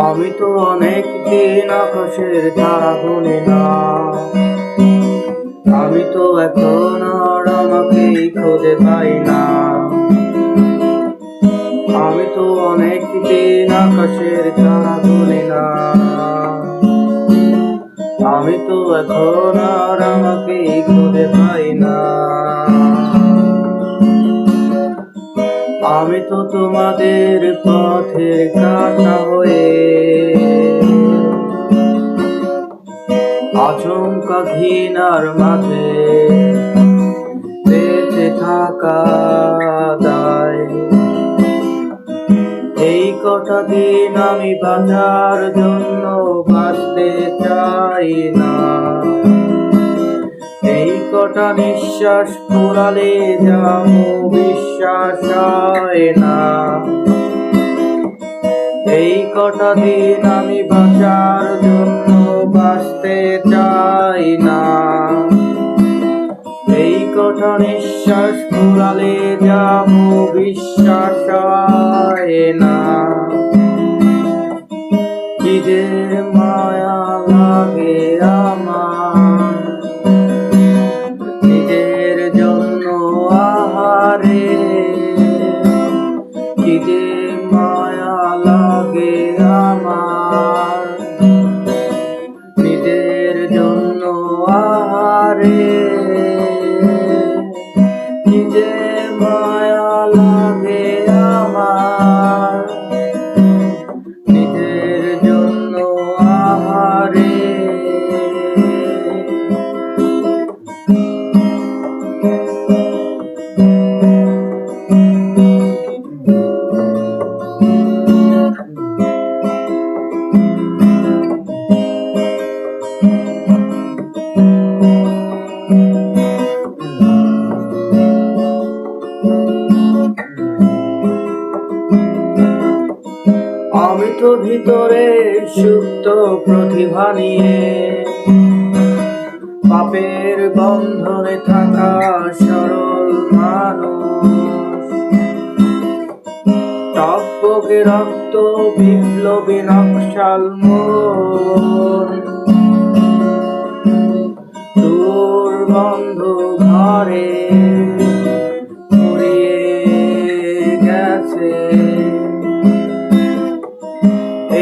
আমি তো অনেক দিন আকাশের তারা গুনি না, আমি তো এখন আর আমাকেই খুঁজে পাই না। আমি তো অনেক দিন আকাশের তারা গুনি না, আমি তো এখন আর আমাকেই খুঁজে পাই না। আমি তো তোমাদের পথের কাঁটা হয়ে আচমকা ঘৃণার মাঝে বেঁচে থাকা দায়। এই কটা দিন আমি বাঁচার জন্য বাঁচতে চাই না, এই কটা নিঃশ্বাস ফুরালে যাবো বিশ্বাস হয় না। এই কটা দিন আমি বাঁচার জন্য বাঁচতে চাই না, এই কটা নিঃশ্বাস ফুরালে যাবো বিশ্বাস হয় না। কি যে মায়া লাগে আমার নিজের জন্য, আহারে কি যে মায়া লাগে আমার নিজের জন্য, আহারে কি যে মায়া লাগে আমার নিজের জন্য, আহারে। আমি তো ভিতরে সুপ্ত প্রতিভা নিয়ে পাপের বন্ধনে থাকা সরল মানুষ, টকবকে রক্ত বিপ্লবী নকশাল মন, দুর্গন্ধ ঘরে ফুরিয়ে গেছে।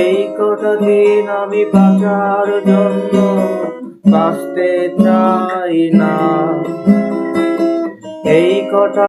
এই কটা দিন আমি বাঁচার জন্য বাঁচতে চাই না, এই কটা